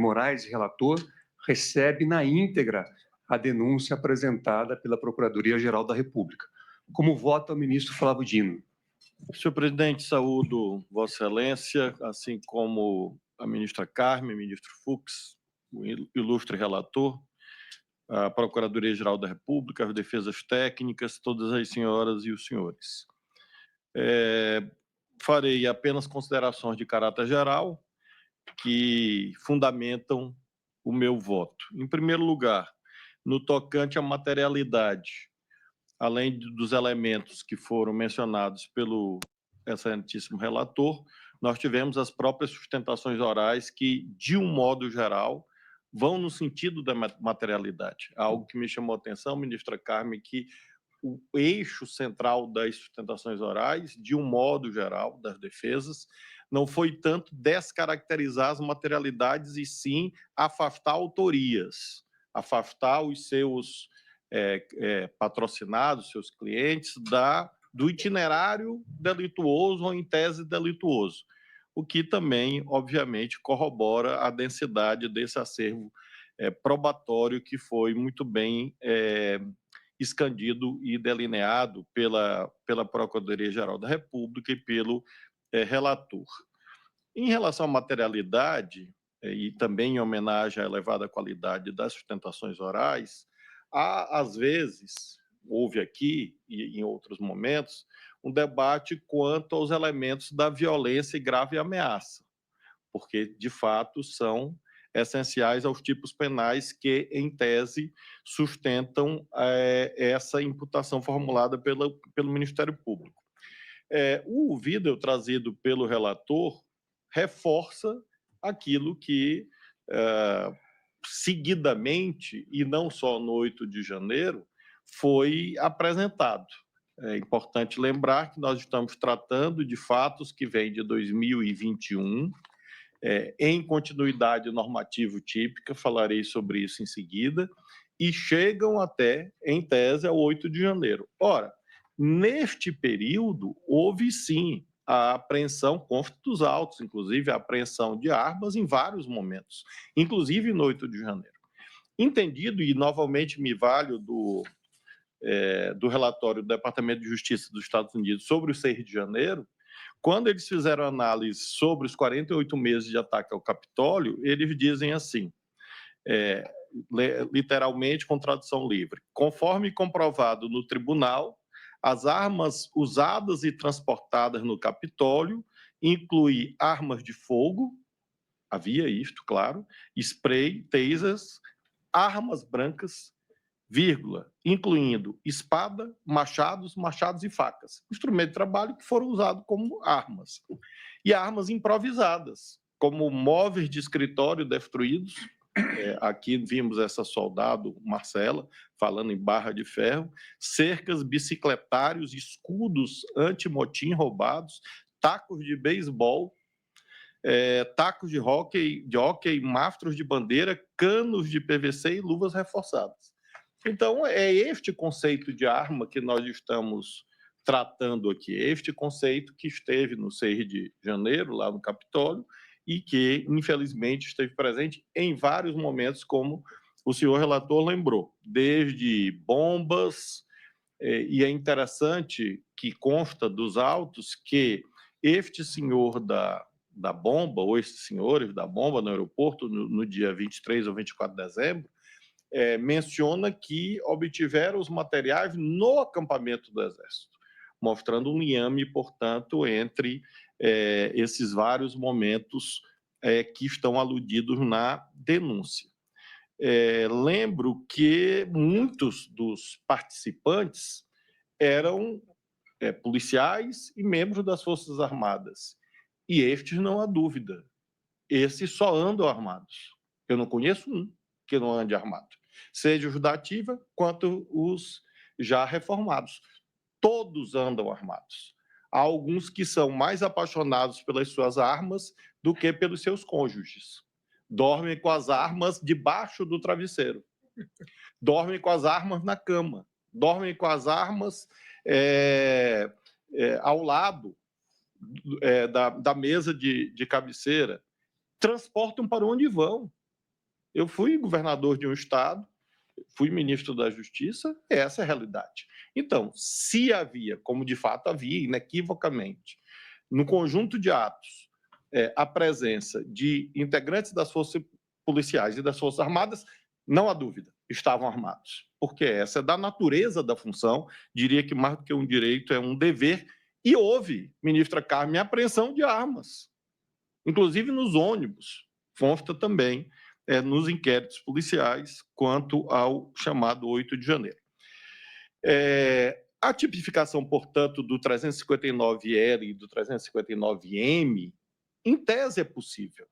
Moraes, relator, recebe na íntegra a denúncia apresentada pela Procuradoria-Geral da República. Como vota o ministro Flávio Dino? Senhor presidente, saúdo Vossa Excelência, assim como a ministra Carmen, ministro Fux, o ilustre relator, a Procuradoria-Geral da República, as defesas técnicas, todas as senhoras e os senhores. Farei apenas considerações de caráter geral que fundamentam o meu voto. Em primeiro lugar, no tocante à materialidade, além dos elementos que foram mencionados pelo excelentíssimo relator, nós tivemos as próprias sustentações orais que, de um modo geral, vão no sentido da materialidade. Algo que me chamou a atenção, ministra Carmen, que o eixo central das sustentações orais, de um modo geral, das defesas, não foi tanto descaracterizar as materialidades e sim afastar autorias, afastar os seus patrocinados, seus clientes, do itinerário delituoso ou em tese delituoso, o que também, obviamente, corrobora a densidade desse acervo probatório que foi muito bem escandido e delineado pela Procuradoria-Geral da República e pelo relator. Em relação à materialidade, e também em homenagem à elevada qualidade das sustentações orais, há, às vezes, houve aqui e em outros momentos, um debate quanto aos elementos da violência e grave ameaça, porque, de fato, são essenciais aos tipos penais que, em tese, sustentam essa imputação formulada pelo Ministério Público. O vídeo trazido pelo relator reforça aquilo que, seguidamente, e não só no 8 de janeiro, foi apresentado. É importante lembrar que nós estamos tratando de fatos que vêm de 2021, em continuidade normativo típica, falarei sobre isso em seguida, e chegam até, em tese, ao 8 de janeiro. Ora, neste período, houve sim a apreensão, consta dos autos, inclusive a apreensão de armas em vários momentos, inclusive no 8 de janeiro. Entendido, e novamente me valho do relatório do Departamento de Justiça dos Estados Unidos sobre o 6 de janeiro, quando eles fizeram análise sobre os 48 meses de ataque ao Capitólio, eles dizem assim, literalmente com tradução livre: conforme comprovado no tribunal, as armas usadas e transportadas no Capitólio incluem armas de fogo, havia isto, claro, spray, tasers, armas brancas, vírgula, incluindo espada, machados e facas, instrumento de trabalho que foram usados como armas. E armas improvisadas, como móveis de escritório destruídos. Aqui vimos essa soldado, Marcela, falando em barra de ferro, cercas, bicicletários, escudos antimotim roubados, tacos de beisebol, tacos de hóquei, mastros de bandeira, canos de PVC e luvas reforçadas. Então, é este conceito de arma que nós estamos tratando aqui, este conceito que esteve no 6 de janeiro, lá no Capitólio, e que, infelizmente, esteve presente em vários momentos, como o senhor relator lembrou, desde bombas, e é interessante que consta dos autos que este senhor da bomba, ou estes senhores da bomba no aeroporto, no dia 23 ou 24 de dezembro, menciona que obtiveram os materiais no acampamento do Exército, mostrando um liame, portanto, entre esses vários momentos que estão aludidos na denúncia. Lembro que muitos dos participantes eram policiais e membros das Forças Armadas, e estes, não há dúvida, esses só andam armados. Eu não conheço um que não ande armado, seja os da ativa quanto os já reformados. Todos andam armados. Há alguns que são mais apaixonados pelas suas armas do que pelos seus cônjuges. Dormem com as armas debaixo do travesseiro. Dormem com as armas na cama. Dormem com as armas ao lado da mesa de cabeceira. Transportam para onde vão. Eu fui governador de um estado, fui ministro da Justiça, essa é a realidade. Então, se havia, como de fato havia, inequivocamente, no conjunto de atos, a presença de integrantes das forças policiais e das Forças Armadas, não há dúvida, estavam armados, porque essa é da natureza da função, diria que mais do que um direito, é um dever, e houve, ministra Carmen, apreensão de armas, inclusive nos ônibus, consta também nos inquéritos policiais quanto ao chamado 8 de janeiro. A tipificação, portanto, do 359L e do 359M, em tese é possível.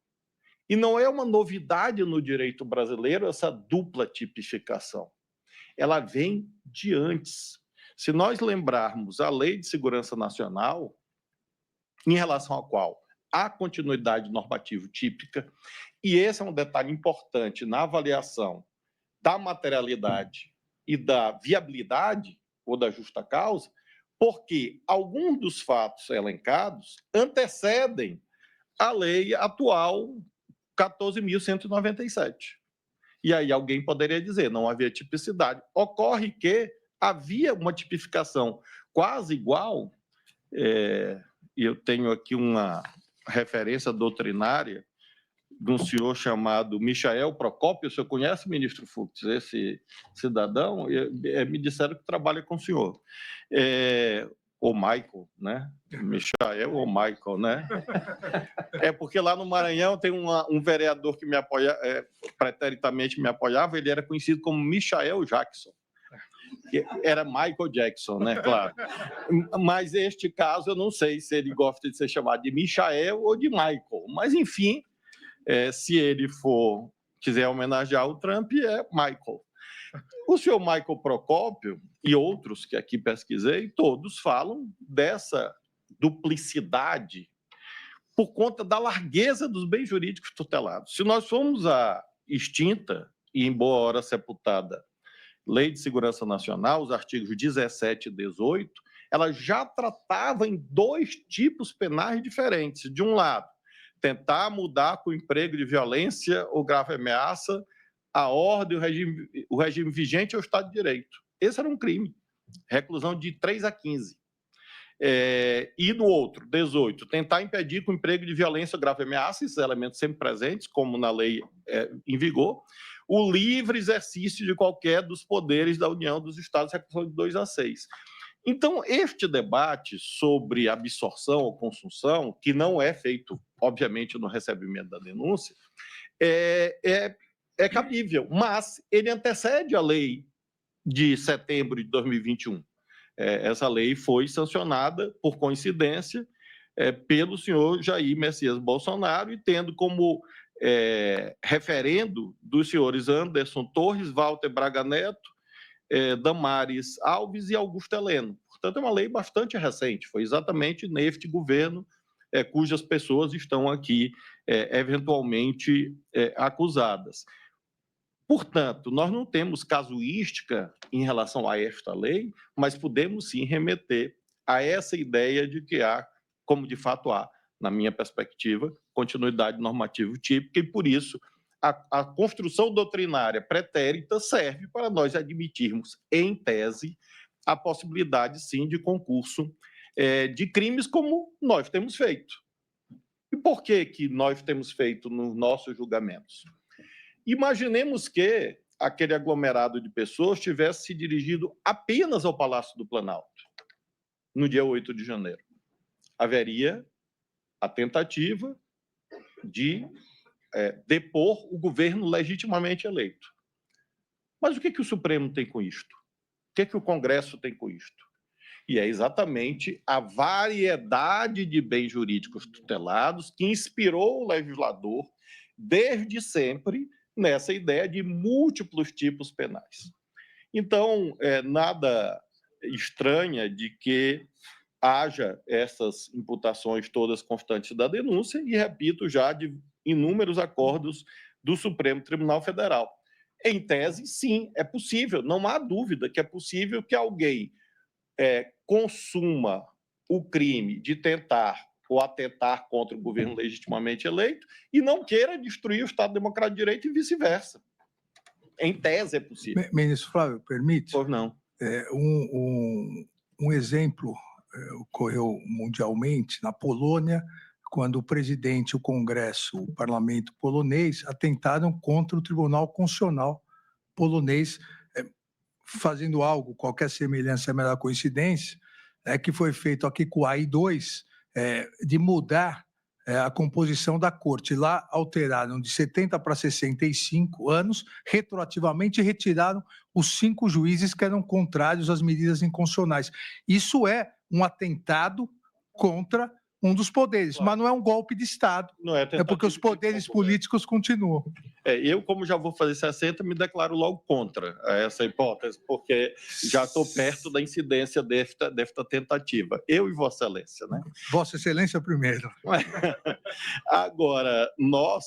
E não é uma novidade no direito brasileiro essa dupla tipificação. Ela vem de antes. Se nós lembrarmos a Lei de Segurança Nacional, em relação à qual há continuidade normativa típica, e esse é um detalhe importante na avaliação da materialidade e da viabilidade ou da justa causa, porque alguns dos fatos elencados antecedem a lei atual 14.197. E aí alguém poderia dizer, não havia tipicidade. Ocorre que havia uma tipificação quase igual, e eu tenho aqui uma referência doutrinária de um senhor chamado Michael Procópio. O senhor conhece, ministro Fux, esse cidadão? Me disseram que trabalha com o senhor. O Michael, né? Michael ou Michael, né? É porque lá no Maranhão tem um vereador que me apoia, preteritamente me apoiava, ele era conhecido como Michael Jackson. Que era Michael Jackson, né? Claro. Mas este caso, eu não sei se ele gosta de ser chamado de Michael ou de Michael. Mas, enfim, se ele quiser homenagear o Trump, é Michael. O senhor Michael Procópio e outros que aqui pesquisei, todos falam dessa duplicidade por conta da largueza dos bens jurídicos tutelados. Se nós formos à extinta e, embora sepultada, Lei de Segurança Nacional, os artigos 17 e 18, ela já tratava em dois tipos penais diferentes. De um lado, tentar mudar com o emprego de violência ou grave ameaça a ordem, o regime vigente ao Estado de Direito. Esse era um crime, reclusão de 3 a 15. E no outro, 18, tentar impedir com o emprego de violência ou grave ameaça, esses elementos sempre presentes, como na lei em vigor, o livre exercício de qualquer dos poderes da União dos Estados, reclusão de 2 a 6. Então, este debate sobre absorção ou consunção, que não é feito, obviamente, no recebimento da denúncia, é cabível, mas ele antecede a lei de setembro de 2021. Essa lei foi sancionada, por coincidência, pelo senhor Jair Messias Bolsonaro, e tendo como referendo dos senhores Anderson Torres, Walter Braga Neto, Damares Alves e Augusto Heleno. Portanto, é uma lei bastante recente, foi exatamente neste governo cujas pessoas estão aqui eventualmente acusadas. Portanto, nós não temos casuística em relação a esta lei, mas podemos sim remeter a essa ideia de que há, como de fato há, na minha perspectiva, continuidade normativa típica, e por isso a construção doutrinária pretérita serve para nós admitirmos, em tese, a possibilidade, sim, de concurso de crimes como nós temos feito. E por que nós temos feito nos nossos julgamentos? Imaginemos que aquele aglomerado de pessoas tivesse se dirigido apenas ao Palácio do Planalto, no dia 8 de janeiro. Haveria a tentativa de depor o governo legitimamente eleito. Mas o que o Supremo tem com isto? O que o Congresso tem com isto? E é exatamente a variedade de bens jurídicos tutelados que inspirou o legislador, desde sempre, nessa ideia de múltiplos tipos penais. Então, nada estranha de que haja essas imputações todas constantes da denúncia e, repito, já de inúmeros acordos do Supremo Tribunal Federal. Em tese, sim, é possível, não há dúvida que é possível que alguém consuma o crime de tentar ou atentar contra o governo legitimamente eleito e não queira destruir o Estado Democrático de Direito e vice-versa. Em tese é possível. Ministro Flávio, permite? Pois não. Um exemplo ocorreu mundialmente na Polônia, quando o presidente, o Congresso, o parlamento polonês atentaram contra o Tribunal Constitucional polonês, fazendo algo, qualquer semelhança é mera coincidência, que foi feito aqui com o AI-2, de mudar a composição da corte. Lá alteraram de 70 para 65 anos, retroativamente retiraram os 5 juízes que eram contrários às medidas inconstitucionais. Isso é um atentado contra um dos poderes, claro. mas não é um golpe de Estado. Não é, Porque os poderes políticos continuam. Eu, como já vou fazer 60, me declaro logo contra essa hipótese, porque já estou perto da incidência desta tentativa. Eu e Vossa Excelência, né? Vossa Excelência primeiro. Agora, nós...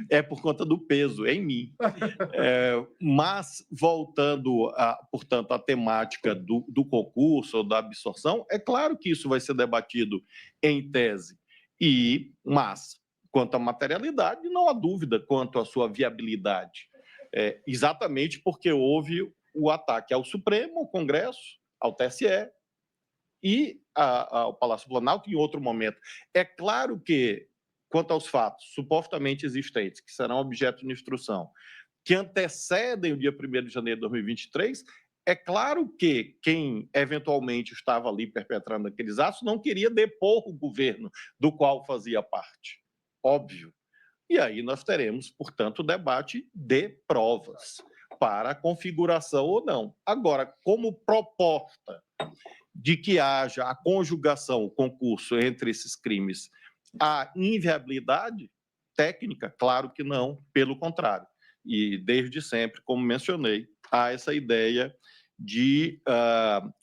É por conta do peso em mim. Mas, voltando, portanto, à temática do concurso ou da absorção, é claro que isso vai ser debatido em tese. Mas, quanto à materialidade, não há dúvida quanto à sua viabilidade. Exatamente porque houve o ataque ao Supremo, ao Congresso, ao TSE e ao Palácio Planalto em outro momento. É claro que, quanto aos fatos supostamente existentes, que serão objeto de instrução, que antecedem o dia 1º de janeiro de 2023, é claro que quem eventualmente estava ali perpetrando aqueles atos não queria depor o governo do qual fazia parte. Óbvio. E aí nós teremos, portanto, o debate de provas para a configuração ou não. Agora, como proposta de que haja a conjugação, o concurso entre esses crimes, a inviabilidade técnica, claro que não, pelo contrário. E desde sempre, como mencionei, há essa ideia de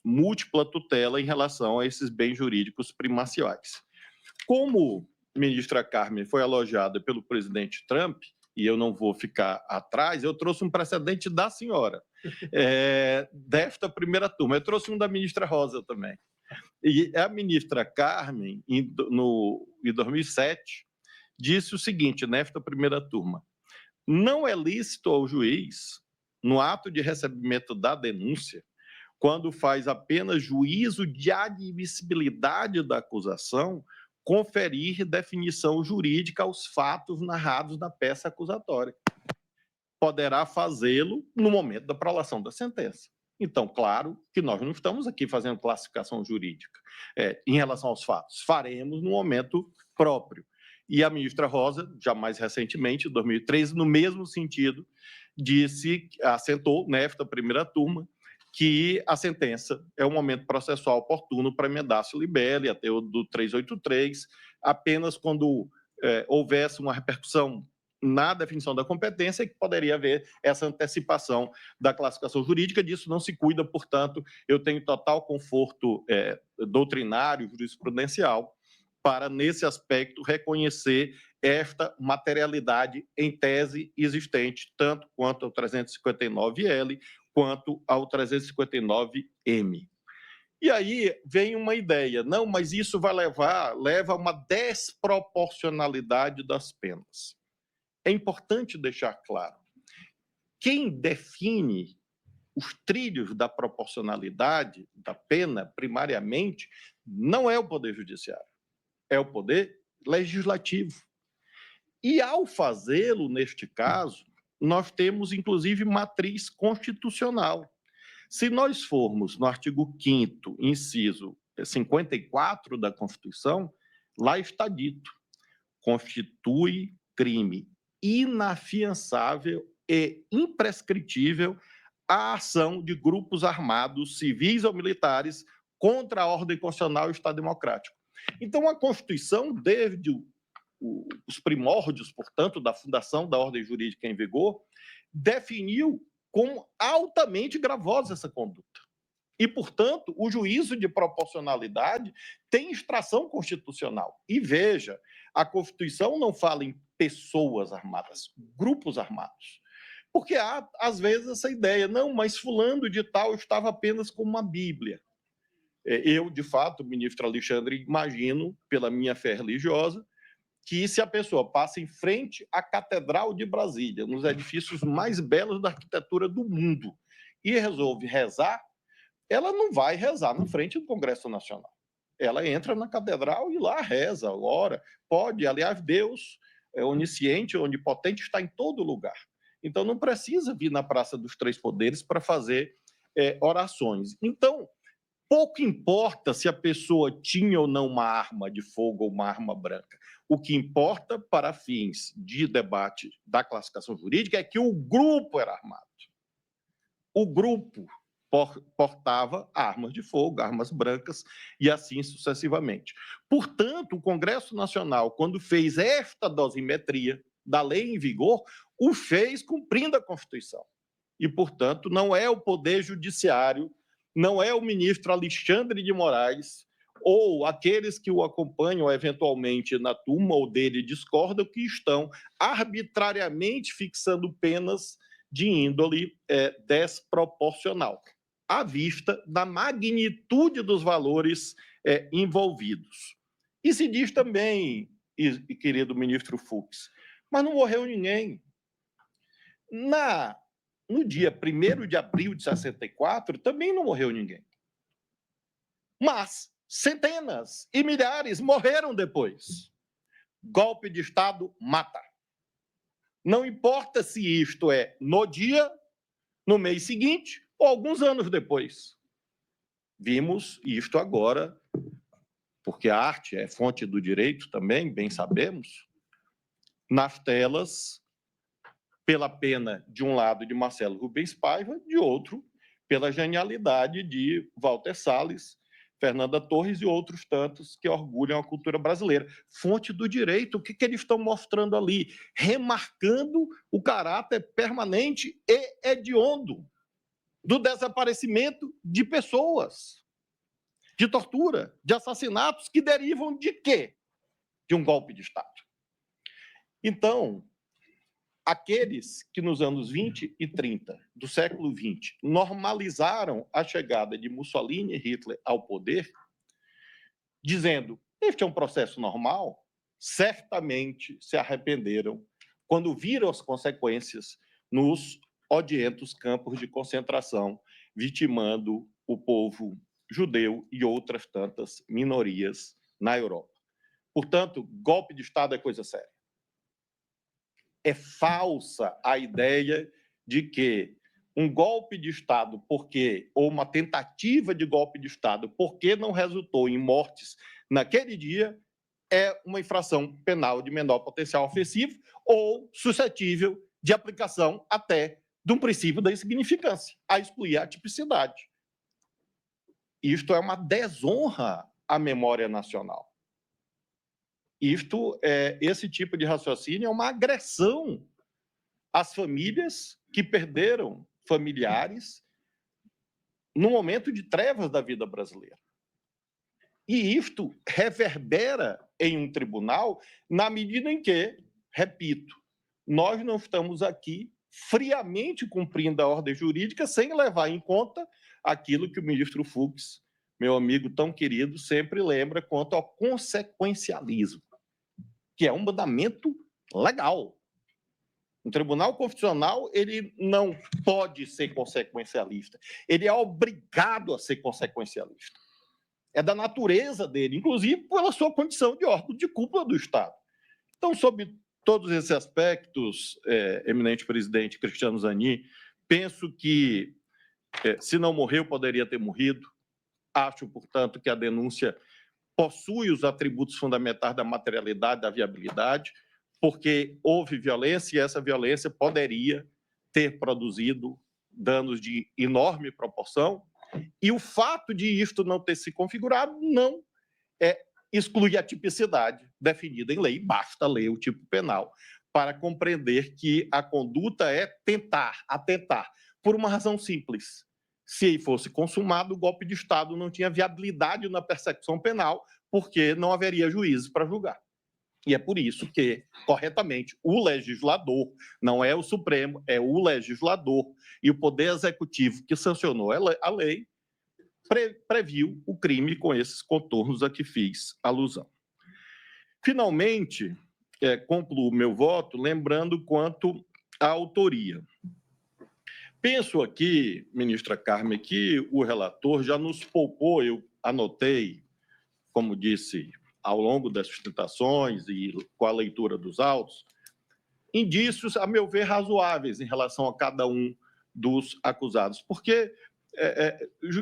múltipla tutela em relação a esses bens jurídicos primaciais. Como a ministra Carmen foi elogiada pelo presidente Trump, e eu não vou ficar atrás, eu trouxe um precedente da senhora, desta primeira turma. Eu trouxe um da ministra Rosa também. E a ministra Carmen, em 2007, disse o seguinte, nesta primeira turma: não é lícito ao juiz, no ato de recebimento da denúncia, quando faz apenas juízo de admissibilidade da acusação, conferir definição jurídica aos fatos narrados na peça acusatória. Poderá fazê-lo no momento da prolação da sentença. Então, claro que nós não estamos aqui fazendo classificação jurídica em relação aos fatos. Faremos no momento próprio. E a ministra Rosa, já mais recentemente, em 2013, no mesmo sentido, assentou nesta primeira turma que a sentença é o momento processual oportuno para emendar-se libere, até o do 383, apenas quando houvesse uma repercussão na definição da competência, que poderia haver essa antecipação da classificação jurídica. Disso não se cuida, portanto, eu tenho total conforto doutrinário, jurisprudencial, para, nesse aspecto, reconhecer esta materialidade em tese existente, tanto quanto ao 359L, quanto ao 359M. E aí vem uma ideia, não, mas isso leva a uma desproporcionalidade das penas. É importante deixar claro, quem define os trilhos da proporcionalidade da pena, primariamente, não é o Poder Judiciário, é o Poder Legislativo. E, ao fazê-lo, neste caso, nós temos, inclusive, matriz constitucional. Se nós formos no artigo 5º, inciso 54 da Constituição, lá está dito: constitui crime inafiançável e imprescritível a ação de grupos armados, civis ou militares, contra a ordem constitucional e o Estado Democrático. Então, a Constituição, desde os primórdios, portanto, da fundação da ordem jurídica em vigor, definiu como altamente gravosa essa conduta. E, portanto, o juízo de proporcionalidade tem extração constitucional. E veja, a Constituição não fala em pessoas armadas, grupos armados. Porque há, às vezes, essa ideia, não, mas fulano de tal estava apenas com uma Bíblia. Eu, de fato, ministro Alexandre, imagino, pela minha fé religiosa, que se a pessoa passa em frente à Catedral de Brasília, nos edifícios mais belos da arquitetura do mundo, e resolve rezar, ela não vai rezar na frente do Congresso Nacional. Ela entra na catedral e lá reza, ora, pode. Aliás, Deus é onisciente, onipotente, está em todo lugar. Então, não precisa vir na Praça dos Três Poderes para fazer orações. Então, pouco importa se a pessoa tinha ou não uma arma de fogo ou uma arma branca. O que importa, para fins de debate da classificação jurídica, é que o grupo era armado. O grupo portava armas de fogo, armas brancas, e assim sucessivamente. Portanto, o Congresso Nacional, quando fez esta dosimetria da lei em vigor, o fez cumprindo a Constituição. E, portanto, não é o Poder Judiciário, não é o ministro Alexandre de Moraes ou aqueles que o acompanham eventualmente na turma ou dele discordam que estão arbitrariamente fixando penas de índole desproporcional, à vista da magnitude dos valores envolvidos. E se diz também, querido ministro Fux, mas não morreu ninguém. No dia 1º de abril de 64, também não morreu ninguém. Mas centenas e milhares morreram depois. Golpe de Estado mata. Não importa se isto é no dia, no mês seguinte ou alguns anos depois. Vimos isto agora, porque a arte é fonte do direito também, bem sabemos, nas telas, pela pena, de um lado, de Marcelo Rubens Paiva, de outro, pela genialidade de Walter Salles, Fernanda Torres e outros tantos que orgulham a cultura brasileira. Fonte do direito, o que eles estão mostrando ali? Remarcando o caráter permanente e hediondo do desaparecimento de pessoas, de tortura, de assassinatos que derivam de quê? De um golpe de Estado. Então, aqueles que nos anos 20 e 30 do século XX normalizaram a chegada de Mussolini e Hitler ao poder, dizendo este é um processo normal, certamente se arrependeram quando viram as consequências nos odientos campos de concentração, vitimando o povo judeu e outras tantas minorias na Europa. Portanto, golpe de Estado é coisa séria. É falsa a ideia de que um golpe de Estado, ou uma tentativa de golpe de Estado, porque não resultou em mortes naquele dia, é uma infração penal de menor potencial ofensivo ou suscetível de aplicação até de um princípio da insignificância, a excluir a tipicidade. Isto é uma desonra à memória nacional. Esse tipo de raciocínio é uma agressão às famílias que perderam familiares no momento de trevas da vida brasileira. E isto reverbera em um tribunal na medida em que, repito, nós não estamos aqui friamente cumprindo a ordem jurídica sem levar em conta aquilo que o ministro Fux, meu amigo tão querido, sempre lembra quanto ao consequencialismo, que é um mandamento legal. Um tribunal constitucional, ele não pode ser consequencialista. Ele é obrigado a ser consequencialista. É da natureza dele, inclusive pela sua condição de órgão de cúpula do Estado. Então, sob todos esses aspectos, eminente presidente Cristiano Zanin, penso que, se não morreu, poderia ter morrido. Acho, portanto, que a denúncia possui os atributos fundamentais da materialidade, da viabilidade, porque houve violência e essa violência poderia ter produzido danos de enorme proporção, e o fato de isto não ter se configurado não exclui a tipicidade definida em lei. Basta ler o tipo penal para compreender que a conduta é atentar, por uma razão simples. Se fosse consumado, o golpe de Estado não tinha viabilidade na persecução penal, porque não haveria juízes para julgar. E é por isso que, corretamente, o legislador, não é o Supremo, é o legislador, e o Poder Executivo que sancionou a lei, previu o crime com esses contornos a que fiz alusão. Finalmente, concluo o meu voto lembrando quanto à autoria. Penso aqui, ministra Carmen, que o relator já nos poupou, eu anotei, como disse, ao longo das sustentações e com a leitura dos autos, indícios, a meu ver, razoáveis em relação a cada um dos acusados, porque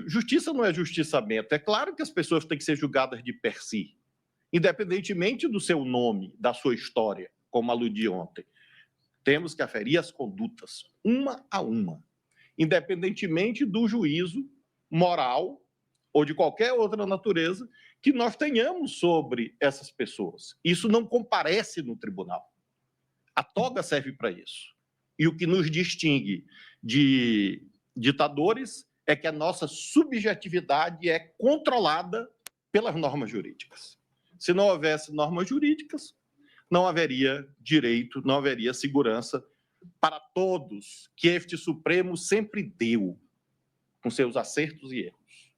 justiça não é justiçamento. É claro que as pessoas têm que ser julgadas de per si, independentemente do seu nome, da sua história, como aludi ontem. Temos que aferir as condutas, uma a uma, independentemente do juízo moral ou de qualquer outra natureza que nós tenhamos sobre essas pessoas. Isso não comparece no tribunal. A toga serve para isso. E o que nos distingue de ditadores é que a nossa subjetividade é controlada pelas normas jurídicas. Se não houvesse normas jurídicas, não haveria direito, não haveria segurança para todos, que este Supremo sempre deu, com seus acertos e erros,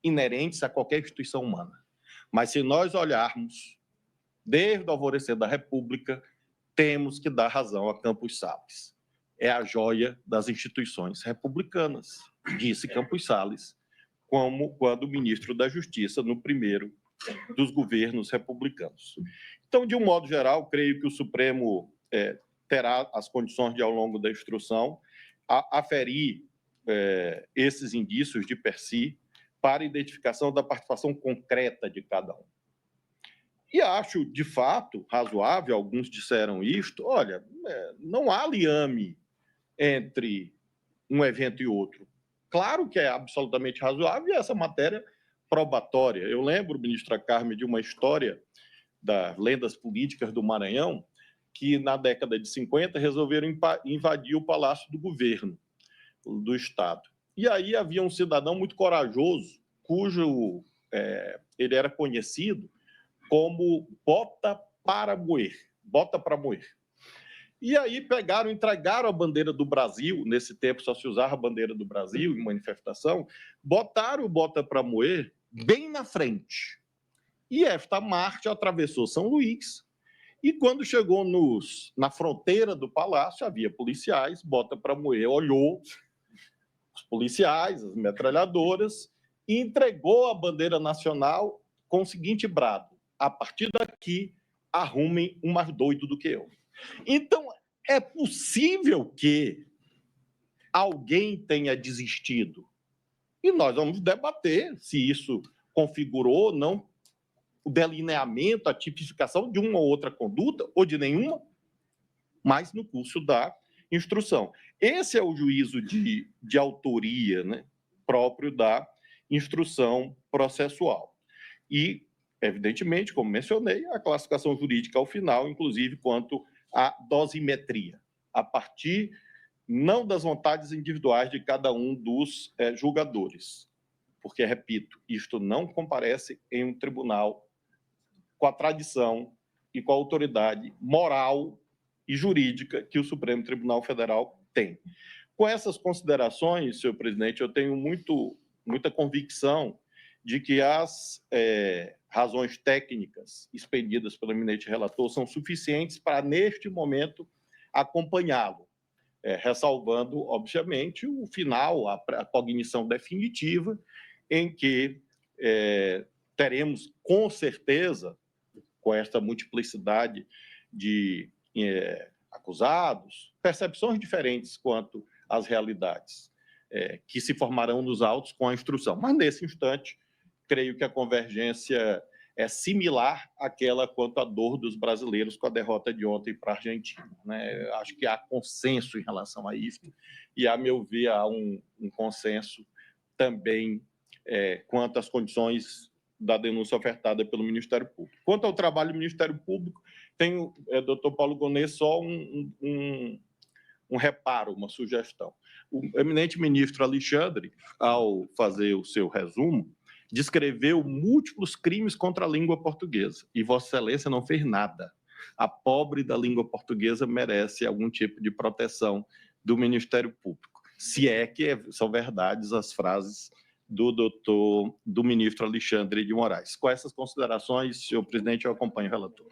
inerentes a qualquer instituição humana. Mas se nós olharmos, desde o alvorecer da República, temos que dar razão a Campos Salles. É a joia das instituições republicanas, disse Campos Salles, como quando ministro da Justiça no primeiro dos governos republicanos. Então, de um modo geral, creio que o Supremo terá as condições de, ao longo da instrução, aferir esses indícios de per si para identificação da participação concreta de cada um. E acho, de fato, razoável, alguns disseram isto, olha, não há liame entre um evento e outro. Claro que é absolutamente razoável essa matéria probatória. Eu lembro, ministra Carmen, de uma história das lendas políticas do Maranhão, que na década de 50 resolveram invadir o Palácio do Governo do Estado. E aí havia um cidadão muito corajoso, cujo ele era conhecido como Bota para Moer. E aí entregaram a bandeira do Brasil, nesse tempo só se usava a bandeira do Brasil em manifestação, botaram o Bota para Moer bem na frente. E esta marcha atravessou São Luís, e quando chegou na fronteira do palácio, havia policiais, Bota para Moer olhou os policiais, as metralhadoras, e entregou a bandeira nacional com o seguinte brado: a partir daqui, arrumem um mais doido do que eu. Então, é possível que alguém tenha desistido. E nós vamos debater se isso configurou ou não o delineamento, a tipificação de uma ou outra conduta, ou de nenhuma, mas no curso da instrução. Esse é o juízo de autoria, né, próprio da instrução processual. E, evidentemente, como mencionei, a classificação jurídica ao final, inclusive quanto à dosimetria, a partir não das vontades individuais de cada um dos julgadores, porque, repito, isto não comparece em um tribunal com a tradição e com a autoridade moral e jurídica que o Supremo Tribunal Federal tem. Com essas considerações, senhor presidente, eu tenho muita convicção de que as razões técnicas expedidas pelo eminente relator são suficientes para, neste momento, acompanhá-lo, ressalvando, obviamente, o final, a cognição definitiva, em que teremos, com certeza, com esta multiplicidade de acusados, percepções diferentes quanto às realidades que se formarão nos autos com a instrução. Mas, nesse instante, creio que a convergência é similar àquela quanto à dor dos brasileiros com a derrota de ontem para a Argentina, né? Acho que há consenso em relação a isso e, a meu ver, há um consenso também quanto às condições da denúncia ofertada pelo Ministério Público. Quanto ao trabalho do Ministério Público, tenho, doutor Paulo Gonet, só um reparo, uma sugestão. O eminente ministro Alexandre, ao fazer o seu resumo, descreveu múltiplos crimes contra a língua portuguesa, e Vossa Excelência não fez nada. A pobre da língua portuguesa merece algum tipo de proteção do Ministério Público, se é que são verdades as frases do ministro Alexandre de Moraes. Com essas considerações, senhor presidente, eu acompanho o relator.